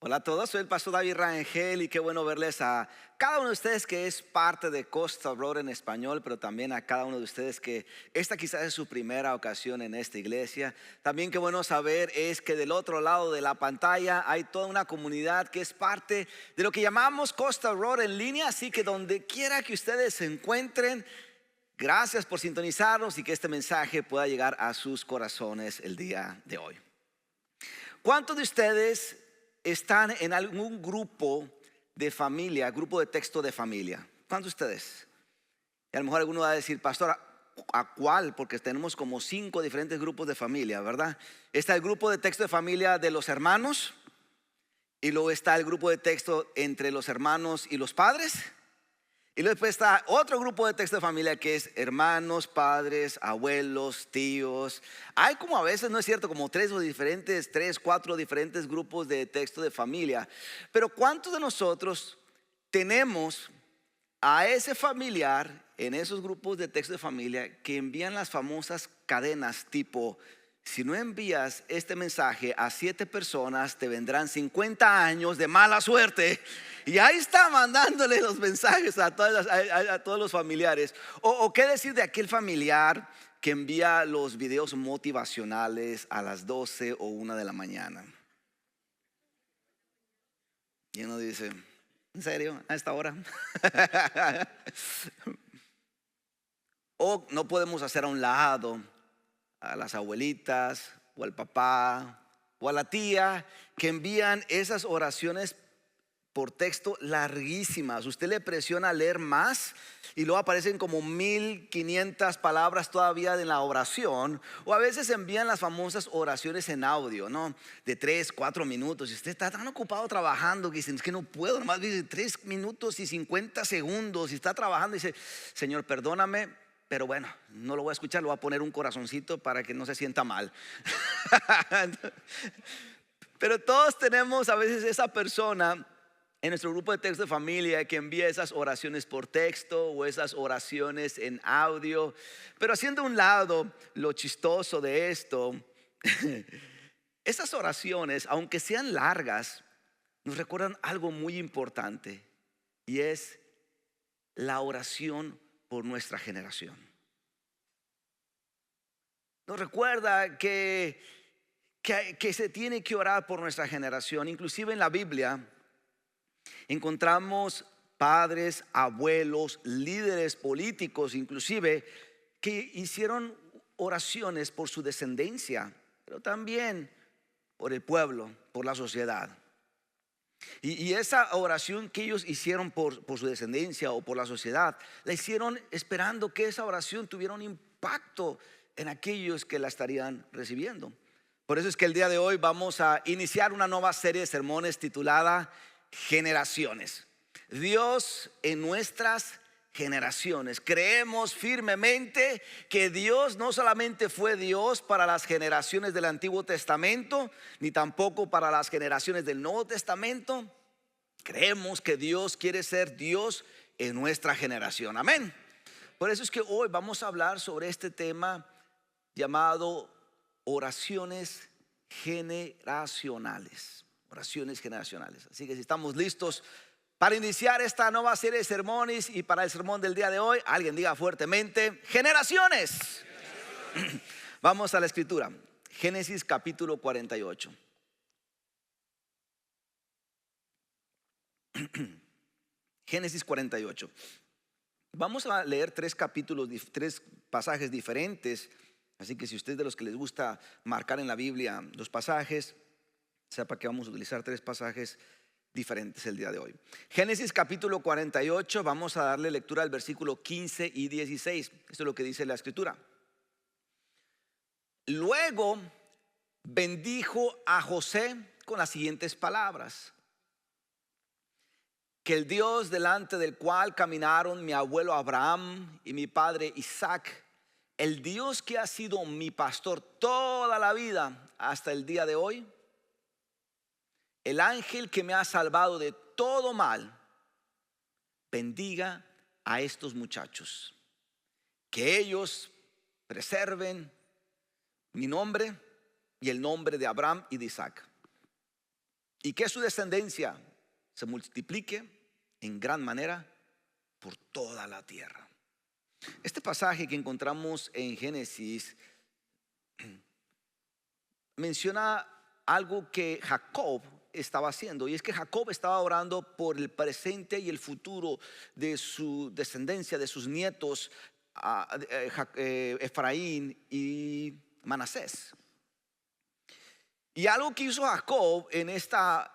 Hola a todos, soy el pastor David Rangel y qué bueno verles a cada uno de ustedes que es parte de Costa Road en español, pero también a cada uno de ustedes que esta quizás es su primera ocasión en esta iglesia. También qué bueno saber es que del otro lado de la pantalla hay toda una comunidad que es parte de lo que llamamos Costa Road en línea, así que donde quiera que ustedes se encuentren, gracias por sintonizarnos y que este mensaje pueda llegar a sus corazones el día de hoy. ¿Cuántos de ustedes están en algún grupo de familia, grupo de texto de familia? ¿Cuántos de ustedes? Y a lo mejor alguno va a decir, pastor, ¿a cuál? Porque tenemos como 5 diferentes grupos de familia, ¿verdad? Está el grupo de texto de familia de los hermanos, y luego está el grupo de texto entre los hermanos y los padres. Y luego después está otro grupo de texto de familia que es hermanos, padres, abuelos, tíos. Hay como a veces, no es cierto, como 3, 4 diferentes grupos de texto de familia. Pero ¿cuántos de nosotros tenemos a ese familiar en esos grupos de texto de familia que envían las famosas cadenas tipo: si no envías este mensaje a 7 personas, te vendrán 50 años de mala suerte? Y ahí está mandándole los mensajes a todos los familiares. O qué decir de aquel familiar que envía los videos motivacionales a las 12 o 1 de la mañana. Y uno dice, ¿en serio? ¿A esta hora? O no podemos hacer a un lado a las abuelitas o al papá o a la tía que envían esas oraciones por texto larguísimas. Usted le presiona a leer más y luego aparecen como 1500 palabras todavía en la oración. O a veces envían las famosas oraciones en audio, ¿no? De 3, 4 minutos. Y usted está tan ocupado trabajando que dice, es que no puedo, nomás dice 3 minutos y 50 segundos. Y está trabajando y dice, Señor, perdóname, pero bueno, no lo voy a escuchar, lo voy a poner un corazoncito para que no se sienta mal. Pero todos tenemos a veces esa persona en nuestro grupo de texto de familia que envía esas oraciones por texto o esas oraciones en audio. Pero haciendo a un lado lo chistoso de esto, esas oraciones, aunque sean largas, nos recuerdan algo muy importante, y es la oración por nuestra generación. Nos recuerda que se tiene que orar por nuestra generación. Inclusive en la Biblia encontramos padres, abuelos, líderes políticos, inclusive, que hicieron oraciones por su descendencia, pero también por el pueblo, por la sociedad. Y esa oración que ellos hicieron por su descendencia o por la sociedad, la hicieron esperando que esa oración tuviera un impacto en aquellos que la estarían recibiendo. Por eso es que el día de hoy vamos a iniciar una nueva serie de sermones titulada Generaciones. Dios en nuestras generaciones. Creemos firmemente que Dios no solamente fue Dios para las generaciones del Antiguo Testamento, ni tampoco para las generaciones del Nuevo Testamento. Creemos que Dios quiere ser Dios en nuestra generación. Amén. Por eso es que hoy vamos a hablar sobre este tema llamado oraciones generacionales. Oraciones generacionales. Así que si estamos listos para iniciar esta nueva serie de sermones y para el sermón del día de hoy, alguien diga fuertemente: generaciones. Vamos a la escritura. Génesis capítulo 48. Génesis 48. Vamos a leer 3 pasajes diferentes. Así que si usted es de los que les gusta marcar en la Biblia los pasajes, sepa que vamos a utilizar 3 pasajes diferentes el día de hoy. Génesis capítulo 48, vamos a darle lectura al versículo 15 y 16. Esto es lo que dice la escritura. Luego bendijo a José con las siguientes palabras: que el Dios delante del cual caminaron mi abuelo Abraham y mi padre Isaac, el Dios que ha sido mi pastor toda la vida hasta el día de hoy, el ángel que me ha salvado de todo mal, bendiga a estos muchachos, que ellos preserven mi nombre y el nombre de Abraham y de Isaac, y que su descendencia se multiplique en gran manera por toda la tierra. Este pasaje que encontramos en Génesis menciona algo que Jacob estaba haciendo, y es que Jacob estaba orando por el presente y el futuro de su descendencia, de sus nietos Efraín y Manasés. Y algo que hizo Jacob en esta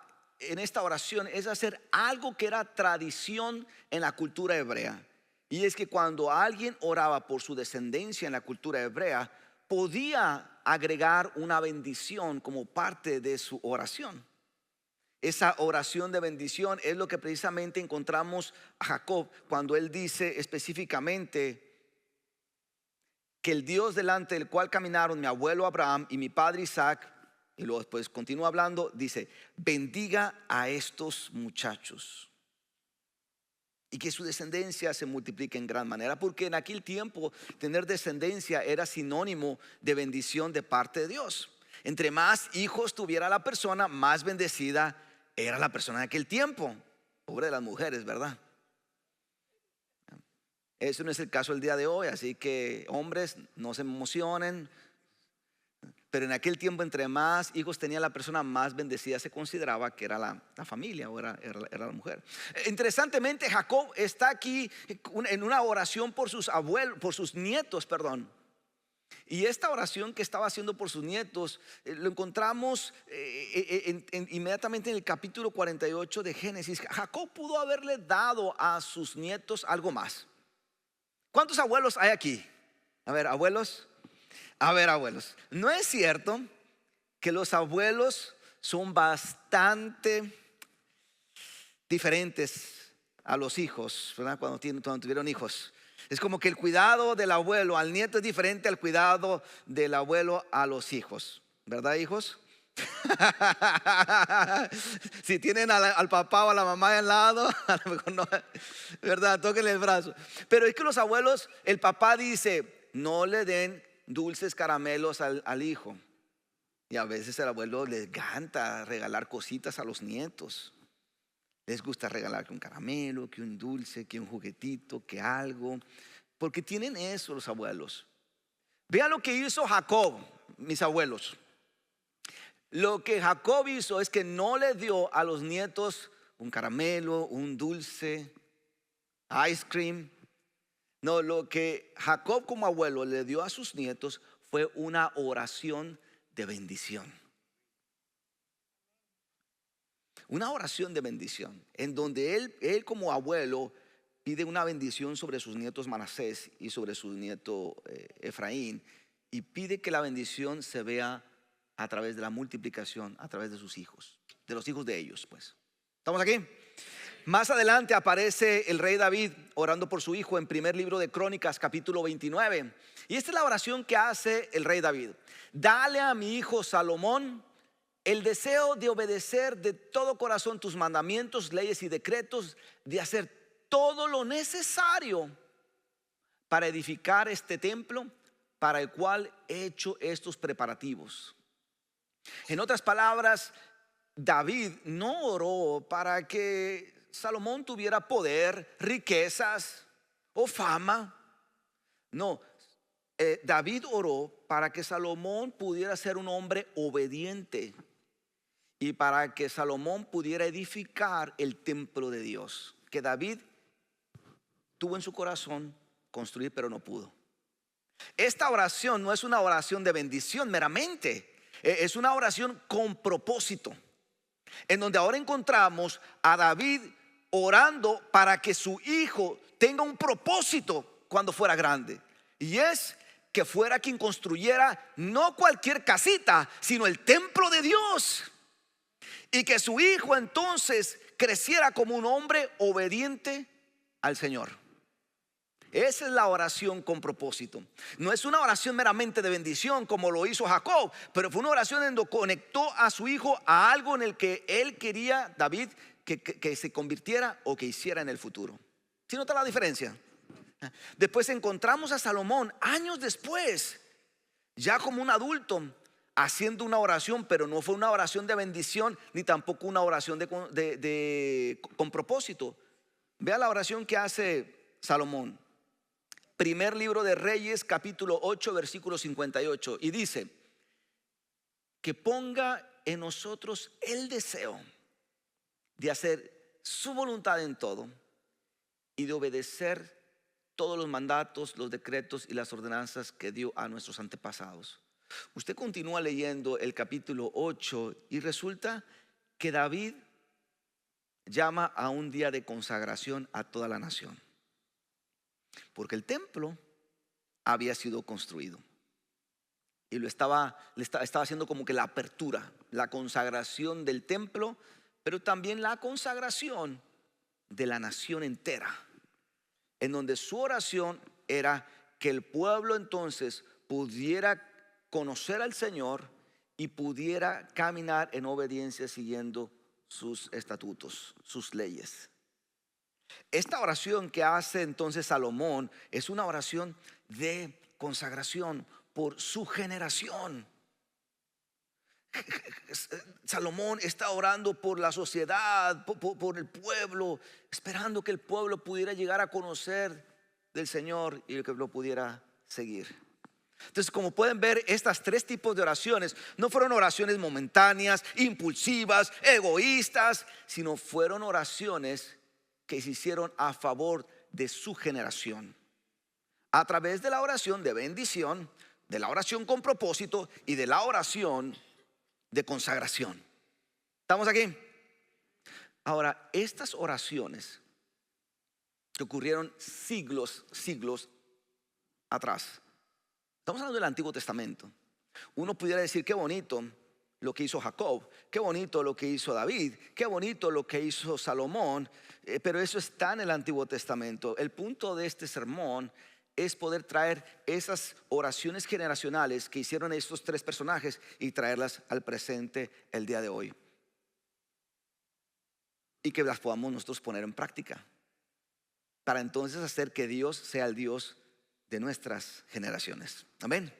oración es hacer algo que era tradición en la cultura hebrea, y es que cuando alguien oraba por su descendencia en la cultura hebrea, podía agregar una bendición como parte de su oración. Esa oración de bendición es lo que precisamente encontramos a Jacob cuando él dice específicamente que el Dios delante del cual caminaron mi abuelo Abraham y mi padre Isaac, y luego después continúa hablando, dice: bendiga a estos muchachos y que su descendencia se multiplique en gran manera, porque en aquel tiempo tener descendencia era sinónimo de bendición de parte de Dios. Entre más hijos tuviera la persona, más bendecida era la persona en aquel tiempo. Pobre de las mujeres, ¿verdad? Eso no es el caso el día de hoy, así que hombres, no se emocionen. Pero en aquel tiempo, entre más hijos tenía la persona, más bendecida se consideraba que era la familia, o era la mujer. Interesantemente, Jacob está aquí en una oración por sus abuelos, por sus nietos, perdón. Y esta oración que estaba haciendo por sus nietos lo encontramos inmediatamente en el capítulo 48 de Génesis. Jacob pudo haberle dado a sus nietos algo más. ¿Cuántos abuelos hay aquí? A ver, abuelos. A ver, abuelos, ¿no es cierto que los abuelos son bastante diferentes a los hijos, ¿verdad? Cuando tuvieron hijos. Es como que el cuidado del abuelo al nieto es diferente al cuidado del abuelo a los hijos, ¿verdad, hijos? Si tienen al papá o a la mamá al lado, a lo mejor no, ¿verdad? Tóquenle el brazo. Pero es que los abuelos, el papá dice: no le den dulces caramelos al hijo. Y a veces el abuelo les encanta regalar cositas a los nietos. Les gusta regalar que un caramelo, que un dulce, que un juguetito, que algo, porque tienen eso los abuelos. Vean lo que hizo Jacob, mis abuelos. Lo que Jacob hizo es que no le dio a los nietos un caramelo, un dulce, ice cream. No, lo que Jacob como abuelo le dio a sus nietos fue una oración de bendición. Una oración de bendición en donde él como abuelo pide una bendición sobre sus nietos Manasés y sobre su nieto Efraín, y pide que la bendición se vea a través de la multiplicación, a través de sus hijos, de los hijos de ellos, pues. ¿Estamos aquí? Más adelante aparece el rey David orando por su hijo en primer libro de Crónicas, capítulo 29. Y esta es la oración que hace el rey David: dale a mi hijo Salomón el deseo de obedecer de todo corazón tus mandamientos, leyes y decretos, de hacer todo lo necesario para edificar este templo para el cual he hecho estos preparativos. En otras palabras, David no oró para que Salomón tuviera poder, riquezas o fama. No, David oró para que Salomón pudiera ser un hombre obediente y para que Salomón pudiera edificar el templo de Dios, que David tuvo en su corazón construir, pero no pudo. Esta oración no es una oración de bendición meramente, es una oración con propósito, en donde ahora encontramos a David orando para que su hijo tenga un propósito cuando fuera grande, y es que fuera quien construyera no cualquier casita, sino el templo de Dios, y que su hijo entonces creciera como un hombre obediente al Señor. Esa es la oración con propósito. No es una oración meramente de bendición como lo hizo Jacob, pero fue una oración en donde conectó a su hijo a algo en el que él quería, David, que se convirtiera o que hiciera en el futuro. ¿Sí nota la diferencia? Después encontramos a Salomón años después, ya como un adulto, haciendo una oración, pero no fue una oración de bendición, ni tampoco una oración con propósito. Vea la oración que hace Salomón. Primer libro de Reyes, capítulo 8, versículo 58. Y dice: que ponga en nosotros el deseo de hacer su voluntad en todo y de obedecer todos los mandatos, los decretos y las ordenanzas que dio a nuestros antepasados. Usted continúa leyendo el capítulo 8 y resulta que David llama a un día de consagración a toda la nación, porque el templo había sido construido y le estaba haciendo como que la apertura, la consagración del templo, pero también la consagración de la nación entera, en donde su oración era que el pueblo entonces pudiera conocer al Señor y pudiera caminar en obediencia siguiendo sus estatutos, sus leyes. Esta oración que hace entonces Salomón es una oración de consagración por su generación. Salomón está orando por la sociedad, por el pueblo, esperando que el pueblo pudiera llegar a conocer del Señor y que lo pudiera seguir. Entonces, como pueden ver, estas tres tipos de oraciones no fueron oraciones momentáneas, impulsivas, egoístas, sino fueron oraciones que se hicieron a favor de su generación, a través de la oración de bendición, de la oración con propósito y de la oración de consagración. ¿Estamos aquí? Ahora, estas oraciones que ocurrieron siglos atrás, estamos hablando del Antiguo Testamento. Uno pudiera decir: qué bonito lo que hizo Jacob, qué bonito lo que hizo David, qué bonito lo que hizo Salomón, pero eso está en el Antiguo Testamento. El punto de este sermón es poder traer esas oraciones generacionales que hicieron estos tres personajes y traerlas al presente el día de hoy, y que las podamos nosotros poner en práctica, para entonces hacer que Dios sea el Dios de nuestras generaciones. Amén.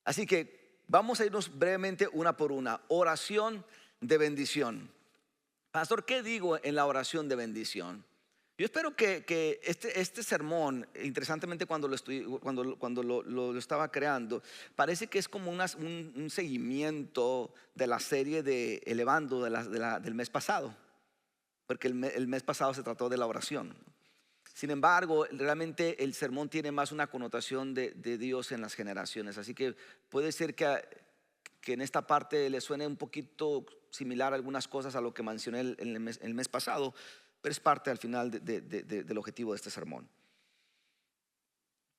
Así que vamos a irnos brevemente una por una. Oración de bendición. Pastor, ¿qué digo en la oración de bendición? Yo espero que este sermón, interesantemente, cuando lo estaba creando, parece que es como un seguimiento de la serie de Elevando del mes pasado, porque el mes pasado se trató de la oración. Sin embargo, realmente el sermón tiene más una connotación de Dios en las generaciones. Así que puede ser que en esta parte le suene un poquito similar a algunas cosas a lo que mencioné el mes pasado, pero es parte al final del objetivo de este sermón.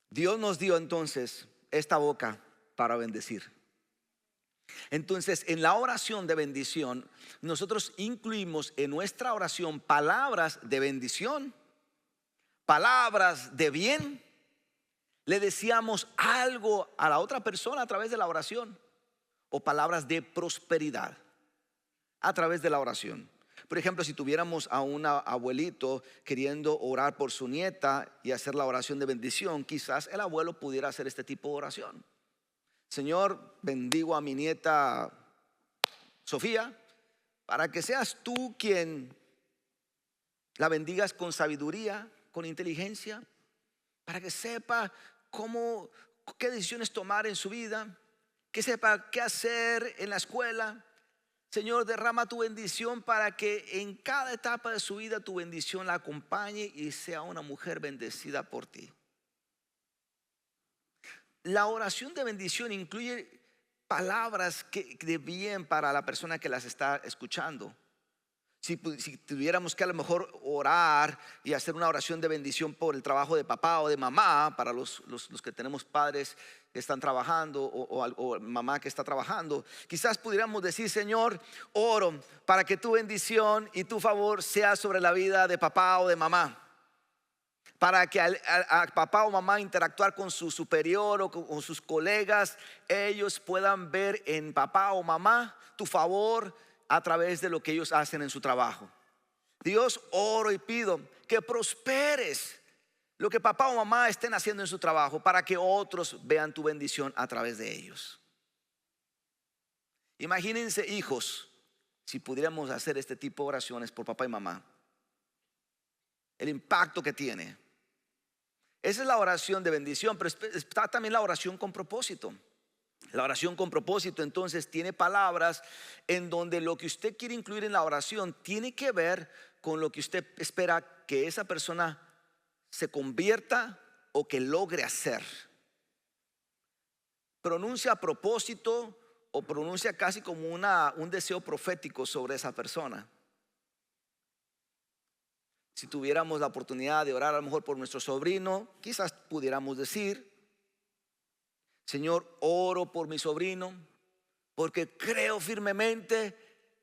Dios nos dio entonces esta boca para bendecir. Entonces, en la oración de bendición, nosotros incluimos en nuestra oración palabras de bendición, palabras de bien. Le decíamos algo a la otra persona a través de la oración, o palabras de prosperidad a través de la oración. Por ejemplo, si tuviéramos a un abuelito queriendo orar por su nieta y hacer la oración de bendición, quizás el abuelo pudiera hacer este tipo de oración: Señor, bendigo a mi nieta Sofía, para que seas tú quien la bendigas con sabiduría, con inteligencia, para que sepa qué decisiones tomar en su vida, que sepa qué hacer en la escuela. Señor, derrama tu bendición para que en cada etapa de su vida tu bendición la acompañe y sea una mujer bendecida por ti. La oración de bendición incluye palabras de bien para la persona que las está escuchando. Si tuviéramos que a lo mejor orar y hacer una oración de bendición por el trabajo de papá o de mamá, para los que tenemos padres que están trabajando o mamá que está trabajando, quizás pudiéramos decir: Señor, oro para que tu bendición y tu favor sea sobre la vida de papá o de mamá, para que a papá o mamá interactuar con su superior o con sus colegas, ellos puedan ver en papá o mamá tu favor a través de lo que ellos hacen en su trabajo. Dios, oro y pido que prosperes lo que papá o mamá estén haciendo en su trabajo, para que otros vean tu bendición a través de ellos. Imagínense, hijos, si pudiéramos hacer este tipo de oraciones por papá y mamá, el impacto que tiene. Esa es la oración de bendición, pero está también la oración con propósito. La oración con propósito entonces tiene palabras en donde lo que usted quiere incluir en la oración tiene que ver con lo que usted espera que esa persona se convierta o que logre hacer. Pronuncia a propósito o pronuncia casi como un deseo profético sobre esa persona. Si tuviéramos la oportunidad de orar a lo mejor por nuestro sobrino, quizás pudiéramos decir: Señor, oro por mi sobrino porque creo firmemente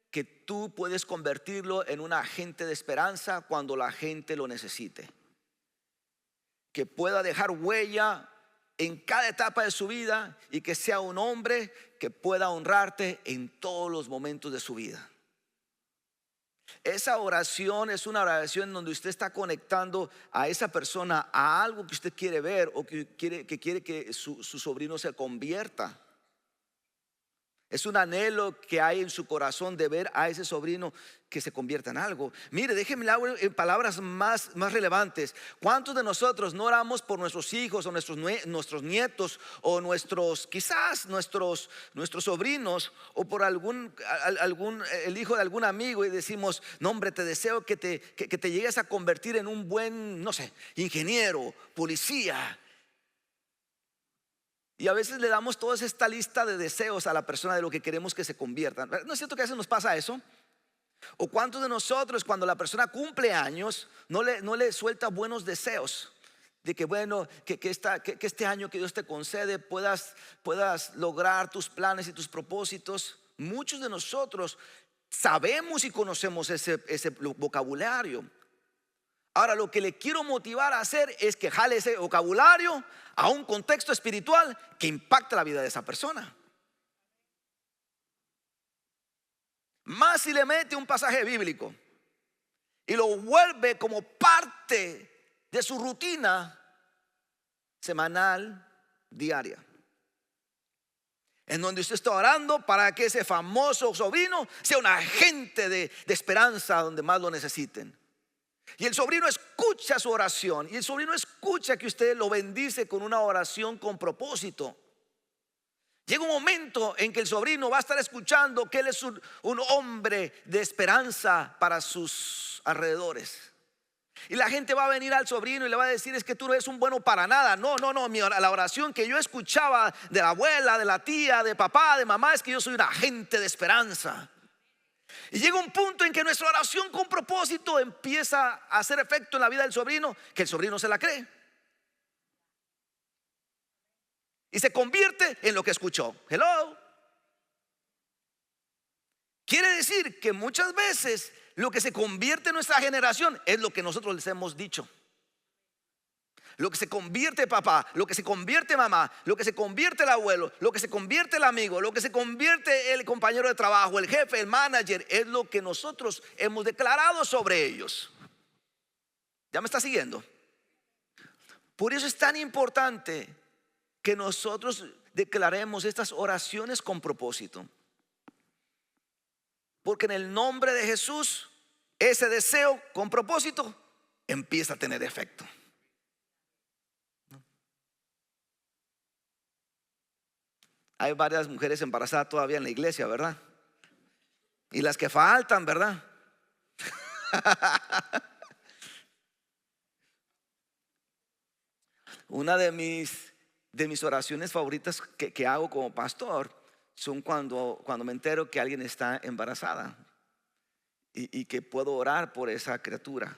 que tú puedes convertirlo en un agente de esperanza cuando la gente lo necesite. Que pueda dejar huella en cada etapa de su vida y que sea un hombre que pueda honrarte en todos los momentos de su vida. Esa oración es una oración donde usted está conectando a esa persona a algo que usted quiere ver o que quiere que su sobrino se convierta. Es un anhelo que hay en su corazón de ver a ese sobrino que se convierta en algo. Mire, déjenme hablar en palabras más relevantes. ¿Cuántos de nosotros no oramos por nuestros hijos o nuestros nietos o quizás nuestros sobrinos o por el hijo de algún amigo y decimos: no, hombre, te deseo que te llegues a convertir en un buen, no sé, ingeniero, policía? Y a veces le damos toda esta lista de deseos a la persona de lo que queremos que se convierta. ¿No es cierto que a veces nos pasa eso? ¿O cuántos de nosotros cuando la persona cumple años no le suelta buenos deseos? De que bueno, que este año que Dios te concede puedas lograr tus planes y tus propósitos. Muchos de nosotros sabemos y conocemos ese vocabulario. Ahora, lo que le quiero motivar a hacer es que jale ese vocabulario a un contexto espiritual que impacta la vida de esa persona. Más si le mete un pasaje bíblico y lo vuelve como parte de su rutina semanal, diaria, en donde usted está orando para que ese famoso sobrino sea un agente de esperanza donde más lo necesiten. Y el sobrino escucha su oración, y el sobrino escucha que usted lo bendice con una oración con propósito. Llega un momento en que el sobrino va a estar escuchando que él es un hombre de esperanza para sus alrededores. Y la gente va a venir al sobrino y le va a decir: es que tú no eres un bueno para nada. No, la oración que yo escuchaba de la abuela, de la tía, de papá, de mamá, es que yo soy un agente de esperanza. Y llega un punto en que nuestra oración con propósito empieza a hacer efecto en la vida del sobrino, que el sobrino se la cree y se convierte en lo que escuchó. Hello. Quiere decir que muchas veces lo que se convierte en nuestra generación es lo que nosotros les hemos dicho. Lo que se convierte papá, lo que se convierte mamá, lo que se convierte el abuelo, lo que se convierte el amigo, lo que se convierte el compañero de trabajo, el jefe, el manager, es lo que nosotros hemos declarado sobre ellos. ¿Ya me está siguiendo? Por eso es tan importante que nosotros declaremos estas oraciones con propósito. Porque en el nombre de Jesús, ese deseo con propósito empieza a tener efecto. Hay varias mujeres embarazadas todavía en la iglesia, ¿verdad? Y las que faltan, ¿verdad? Una de mis oraciones favoritas que hago como pastor son cuando me entero que alguien está embarazada y que puedo orar por esa criatura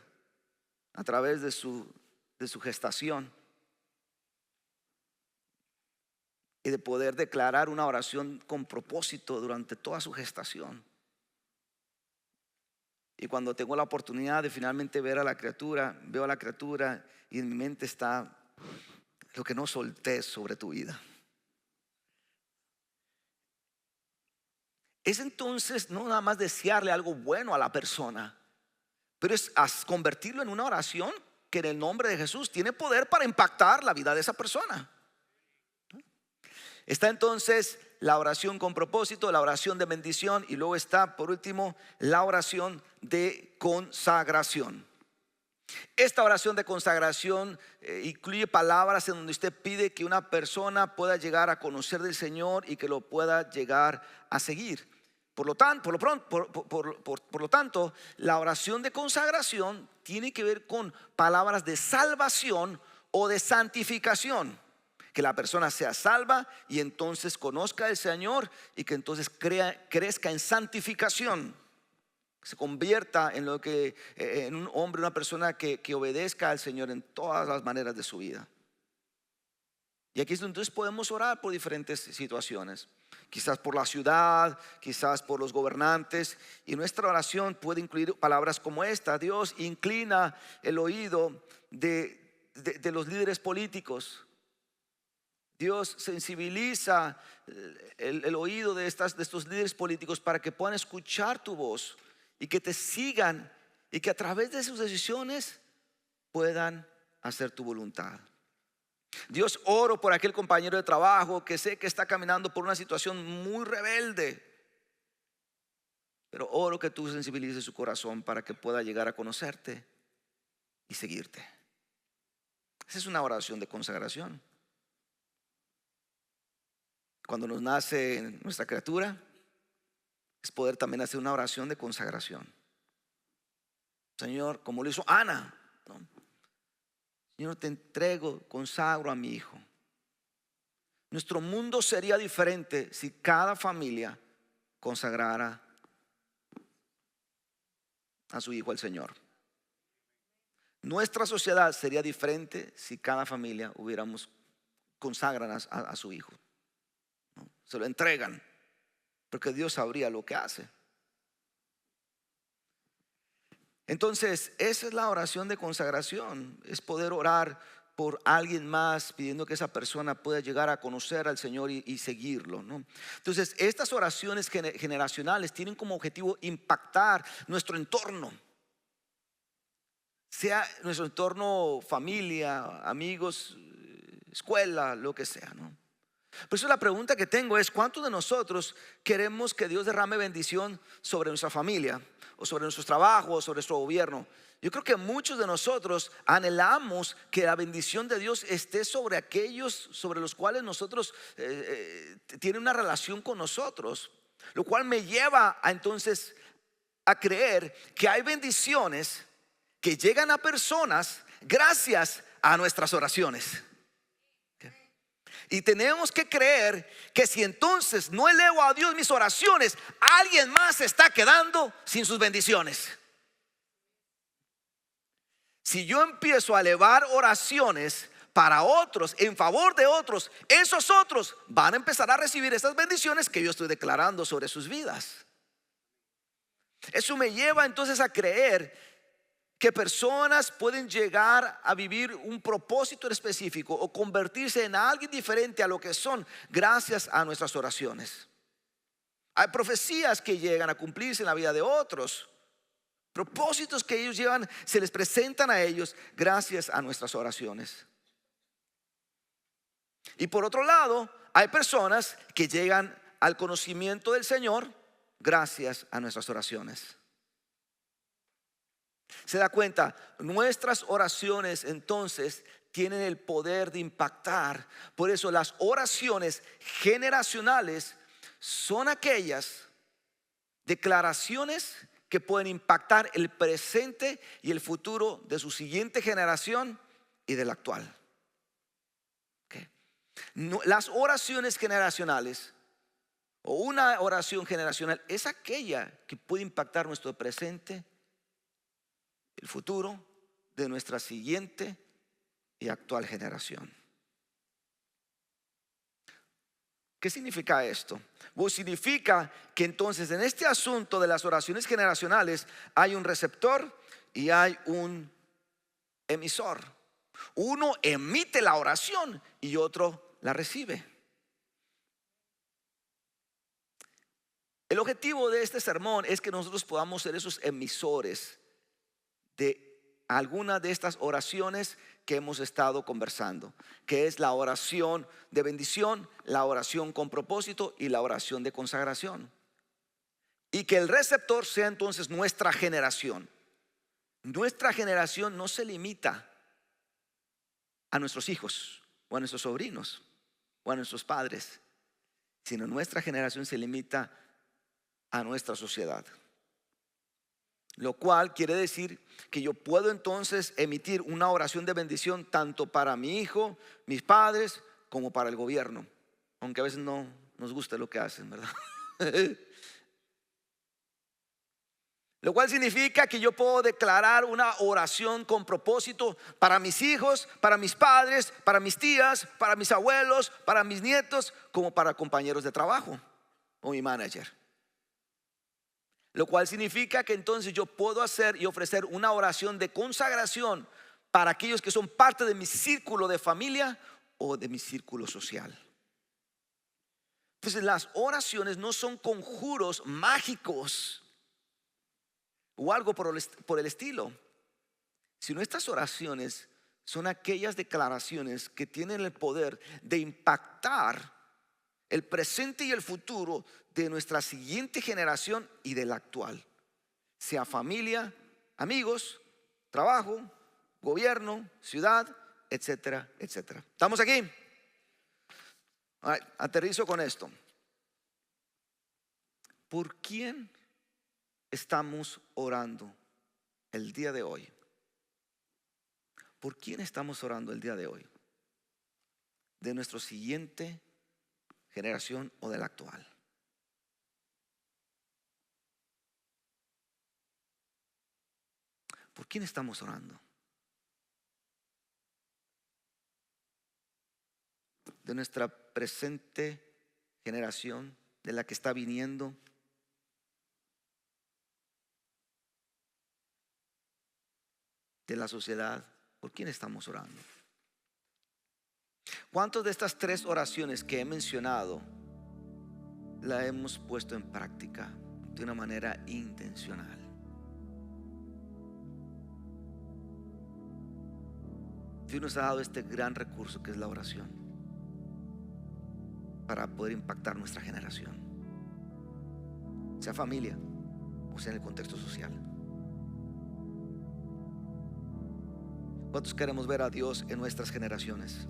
a través de su gestación. Y de poder declarar una oración con propósito durante toda su gestación. Y cuando tengo la oportunidad de finalmente ver a la criatura, veo a la criatura y en mi mente está lo que no solté sobre tu vida. Es entonces no nada más desearle algo bueno a la persona, pero es convertirlo en una oración que en el nombre de Jesús tiene poder para impactar la vida de esa persona. Está entonces la oración con propósito, la oración de bendición, y luego está por último la oración de consagración. Esta oración de consagración incluye palabras en donde usted pide que una persona pueda llegar a conocer del Señor y que lo pueda llegar a seguir. Por lo tanto, la oración de consagración tiene que ver con palabras de salvación o de santificación. Que la persona sea salva y entonces conozca al Señor y que entonces crezca en santificación. Se convierta en en un hombre, una persona que obedezca al Señor en todas las maneras de su vida. Y aquí entonces podemos orar por diferentes situaciones. Quizás por la ciudad, quizás por los gobernantes. Y nuestra oración puede incluir palabras como esta: Dios, inclina el oído de los líderes políticos. Dios, sensibiliza el oído de estos líderes políticos para que puedan escuchar tu voz y que te sigan y que a través de sus decisiones puedan hacer tu voluntad. Dios, oro por aquel compañero de trabajo que sé que está caminando por una situación muy rebelde, pero oro que tú sensibilices su corazón para que pueda llegar a conocerte y seguirte. Esa es una oración de consagración. Cuando nos nace nuestra criatura, es poder también hacer una oración de consagración. Señor, como lo hizo Ana, ¿no? Señor, te entrego, consagro a mi hijo. Nuestro mundo sería diferente si cada familia consagrara a su hijo al Señor. Nuestra sociedad sería diferente si cada familia consagran a su hijo, ¿no? Se lo entregan, porque Dios sabría lo que hace. Entonces, esa es la oración de consagración. Es poder orar por alguien más, pidiendo que esa persona pueda llegar a conocer al Señor y seguirlo, ¿no? Entonces, estas oraciones generacionales tienen como objetivo impactar nuestro entorno, sea nuestro entorno, familia, amigos, escuela, lo que sea, ¿no? Por eso la pregunta que tengo es: ¿cuántos de nosotros queremos que Dios derrame bendición sobre nuestra familia, o sobre nuestros trabajos, o sobre nuestro gobierno? Yo creo que muchos de nosotros anhelamos que la bendición de Dios esté sobre aquellos sobre los cuales nosotros tienen una relación con nosotros, lo cual me lleva entonces a creer que hay bendiciones que llegan a personas gracias a nuestras oraciones. Y tenemos que creer que si entonces no elevo a Dios mis oraciones, alguien más se está quedando sin sus bendiciones. Si yo empiezo a elevar oraciones para otros, en favor de otros, esos otros van a empezar a recibir esas bendiciones que yo estoy declarando sobre sus vidas. Eso me lleva entonces a creer que personas pueden llegar a vivir un propósito específico o convertirse en alguien diferente a lo que son gracias a nuestras oraciones. Hay profecías que llegan a cumplirse en la vida de otros, propósitos que ellos llevan, se les presentan a ellos gracias a nuestras oraciones. Y por otro lado, hay personas que llegan al conocimiento del Señor gracias a nuestras oraciones. Se da cuenta, nuestras oraciones entonces tienen el poder de impactar. Por eso las oraciones generacionales son aquellas declaraciones que pueden impactar el presente y el futuro de su siguiente generación y del actual. ¿Okay? Las oraciones generacionales, o una oración generacional, es aquella que puede impactar nuestro presente, el futuro de nuestra siguiente y actual generación. ¿Qué significa esto? Pues significa que entonces en este asunto de las oraciones generacionales hay un receptor y hay un emisor. Uno emite la oración y otro la recibe. El objetivo de este sermón es que nosotros podamos ser esos emisores de alguna de estas oraciones que hemos estado conversando, que es la oración de bendición, la oración con propósito y la oración de consagración. Y que el receptor sea entonces nuestra generación. Nuestra generación no se limita a nuestros hijos o a nuestros sobrinos o a nuestros padres, sino nuestra generación se limita a nuestra sociedad. Lo cual quiere decir que yo puedo entonces emitir una oración de bendición tanto para mi hijo, mis padres, como para el gobierno, aunque a veces no nos gusta lo que hacen, ¿verdad? Lo cual significa que yo puedo declarar una oración con propósito para mis hijos, para mis padres, para mis tías, para mis abuelos, para mis nietos, como para compañeros de trabajo o mi manager. Lo cual significa que entonces yo puedo hacer y ofrecer una oración de consagración para aquellos que son parte de mi círculo de familia o de mi círculo social. Entonces las oraciones no son conjuros mágicos o algo por el estilo, sino estas oraciones son aquellas declaraciones que tienen el poder de impactar el presente y el futuro de nuestra siguiente generación y de la actual, sea familia, amigos, trabajo, gobierno, ciudad, etcétera, etcétera. ¿Estamos aquí? Aterrizo con esto. ¿Por quién estamos orando el día de hoy? ¿Por quién estamos orando el día de hoy? ¿De nuestro siguiente generación o de la actual? ¿Por quién estamos orando? ¿De nuestra presente generación, de la que está viniendo? ¿De la sociedad? ¿Por quién estamos orando? ¿Cuántas de estas tres oraciones que he mencionado la hemos puesto en práctica de una manera intencional? Dios nos ha dado este gran recurso que es la oración para poder impactar nuestra generación, sea familia o sea en el contexto social. ¿Cuántos queremos ver a Dios en nuestras generaciones?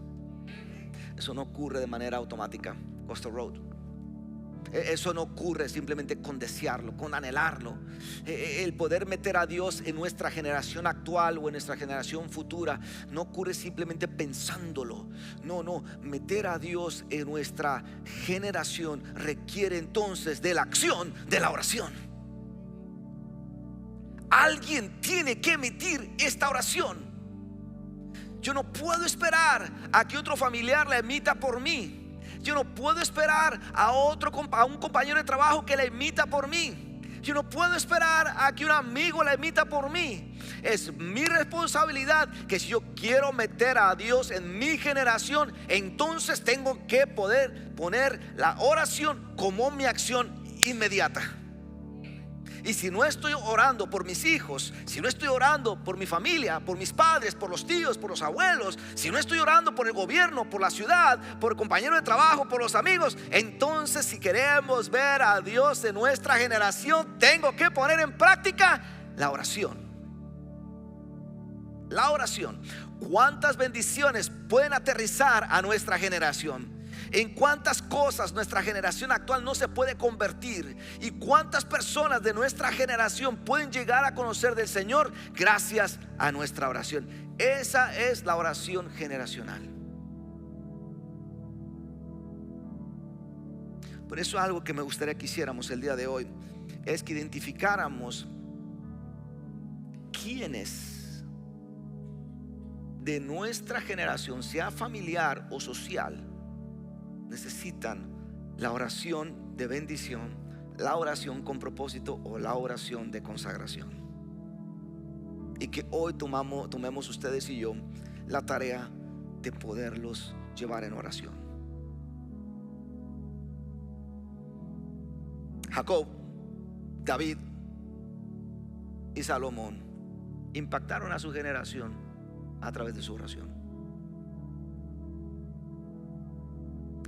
Eso no ocurre de manera automática, Costa Road. Eso no ocurre simplemente con desearlo, con anhelarlo. El poder meter a Dios en nuestra generación actual o en nuestra generación futura no ocurre simplemente pensándolo. No, meter a Dios en nuestra generación requiere entonces de la acción de la oración. Alguien tiene que emitir esta oración. Yo no puedo esperar a que otro familiar la emita por mí. Yo no puedo esperar a un compañero de trabajo que la emita por mí. Yo no puedo esperar a que un amigo la emita por mí. Es mi responsabilidad que si yo quiero meter a Dios en mi generación, entonces tengo que poder poner la oración como mi acción inmediata. Y si no estoy orando por mis hijos, si no estoy orando por mi familia, por mis padres, por los tíos, por los abuelos, si no estoy orando por el gobierno, por la ciudad, por el compañero de trabajo, por los amigos, entonces si queremos ver a Dios en nuestra generación, tengo que poner en práctica la oración. La oración. ¿Cuántas bendiciones pueden aterrizar a nuestra generación? En cuántas cosas nuestra generación actual no se puede convertir, y cuántas personas de nuestra generación pueden llegar a conocer del Señor gracias a nuestra oración. Esa es la oración generacional. Por eso algo que me gustaría que hiciéramos el día de hoy es que identificáramos quiénes de nuestra generación, sea familiar o social, necesitan la oración de bendición, la oración con propósito o la oración de consagración. Y que hoy tomemos ustedes y yo la tarea de poderlos llevar en oración. Jacob, David y Salomón impactaron a su generación a través de su oración.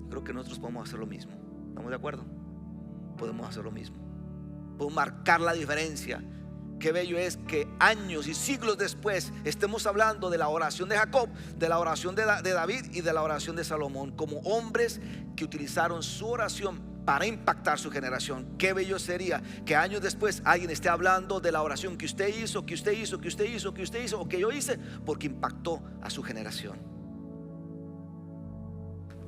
Creo que nosotros podemos hacer lo mismo. ¿Estamos de acuerdo? Podemos hacer lo mismo. Podemos marcar la diferencia. Qué bello es que años y siglos después estemos hablando de la oración de Jacob, de la oración de David y de la oración de Salomón, como hombres que utilizaron su oración para impactar su generación. Qué bello sería que años después alguien esté hablando de la oración que usted hizo, que usted hizo, que usted hizo, que usted hizo o que yo hice, porque impactó a su generación.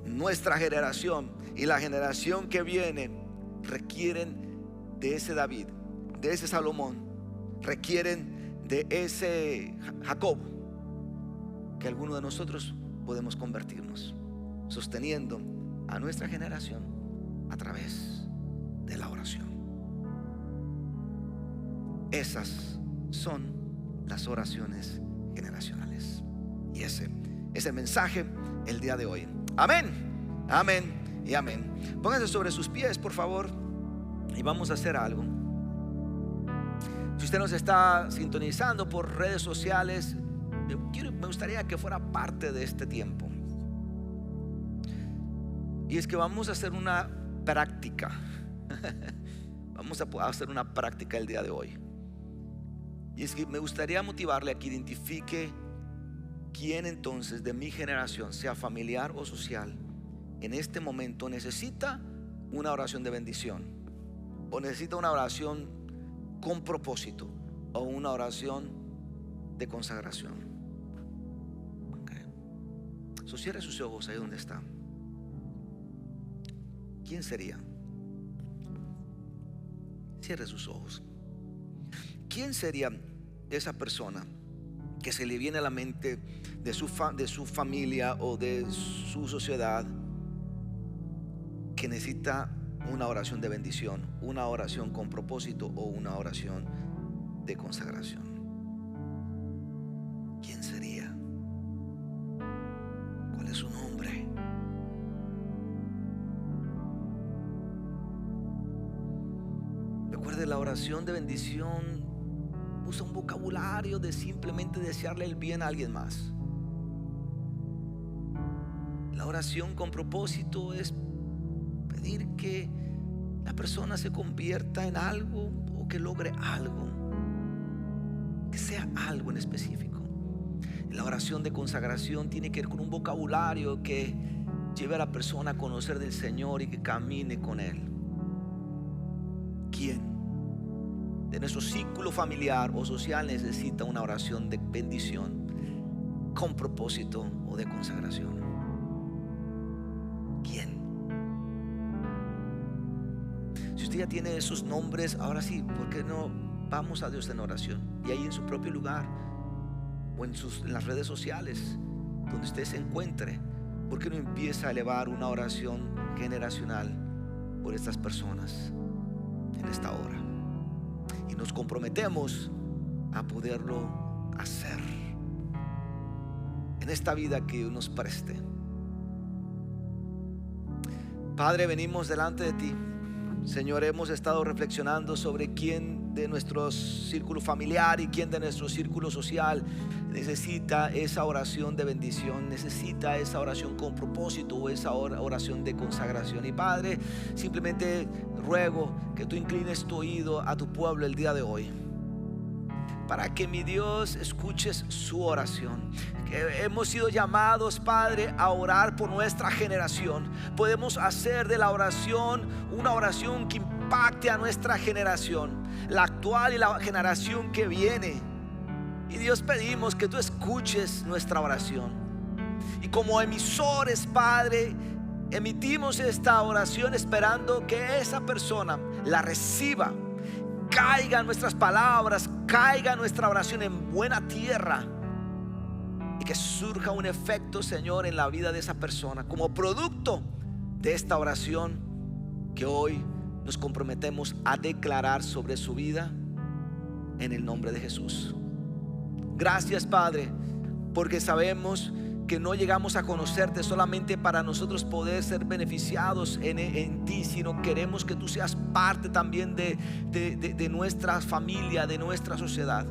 Nuestra generación y la generación que viene requieren de ese David, de ese Salomón, requieren de ese Jacob, que algunos de nosotros podemos convertirnos, sosteniendo a nuestra generación a través de la oración. Esas son las oraciones generacionales. Y ese es el mensaje el día de hoy. Amén, amén y amén. Pónganse sobre sus pies, por favor, y vamos a hacer algo. Si usted nos está sintonizando por redes sociales, me gustaría que fuera parte de este tiempo. Y es que vamos a hacer una práctica. Vamos a hacer una práctica el día de hoy. Y es que me gustaría motivarle a que identifique quién entonces de mi generación, sea familiar o social, en este momento necesita una oración de bendición, o necesita una oración con propósito, o una oración de consagración. So, cierre sus ojos ahí donde está. ¿Quién sería? Cierre sus ojos. ¿Quién sería esa persona que se le viene a la mente de su familia o de su sociedad, que necesita una oración de bendición, una oración con propósito o una oración de consagración? ¿Quién sería? ¿Cuál es su nombre? Recuerde, la oración de bendición usa un vocabulario de simplemente desearle el bien a alguien más. La oración con propósito es pedir que la persona se convierta en algo o que logre algo, que sea algo en específico. La oración de consagración tiene que ver con un vocabulario que lleve a la persona a conocer del Señor y que camine con Él. ¿Quién de nuestro círculo familiar o social necesita una oración de bendición con propósito o de consagración? ¿Quién? Si usted ya tiene esos nombres, ahora sí, ¿por qué no vamos a Dios en oración? Y ahí en su propio lugar o en las redes sociales donde usted se encuentre, ¿por qué no empieza a elevar una oración generacional por estas personas en esta hora? Y nos comprometemos a poderlo hacer en esta vida que nos preste. Padre, venimos delante de ti. Señor, hemos estado reflexionando sobre quién de nuestro círculo familiar y quién de nuestro círculo social necesita esa oración de bendición, necesita esa oración con propósito o esa oración de consagración. Y Padre, simplemente ruego que tú inclines tu oído a tu pueblo el día de hoy, para que, mi Dios, escuches su oración. Que hemos sido llamados, Padre, a orar por nuestra generación. Podemos hacer de la oración una oración que impacte a nuestra generación, la actual y la generación que viene. Y Dios, pedimos que tú escuches nuestra oración. Y como emisores, Padre, emitimos esta oración esperando que esa persona la reciba, caigan nuestras palabras, caiga nuestra oración en buena tierra, y que surja un efecto, Señor, en la vida de esa persona como producto de esta oración que hoy nos comprometemos a declarar sobre su vida en el nombre de Jesús. Gracias, Padre, porque sabemos que no llegamos a conocerte solamente para nosotros poder ser beneficiados en ti, sino queremos que tú seas parte también de nuestra familia, de nuestra sociedad.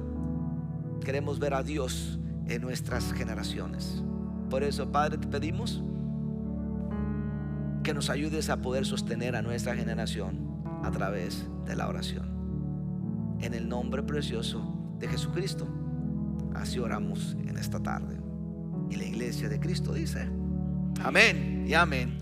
Queremos ver a Dios en nuestras generaciones. Por eso, Padre, te pedimos que nos ayudes a poder sostener a nuestra generación a través de la oración. En el nombre precioso de Jesucristo, así oramos en esta tarde. Y la iglesia de Cristo dice amén y amén.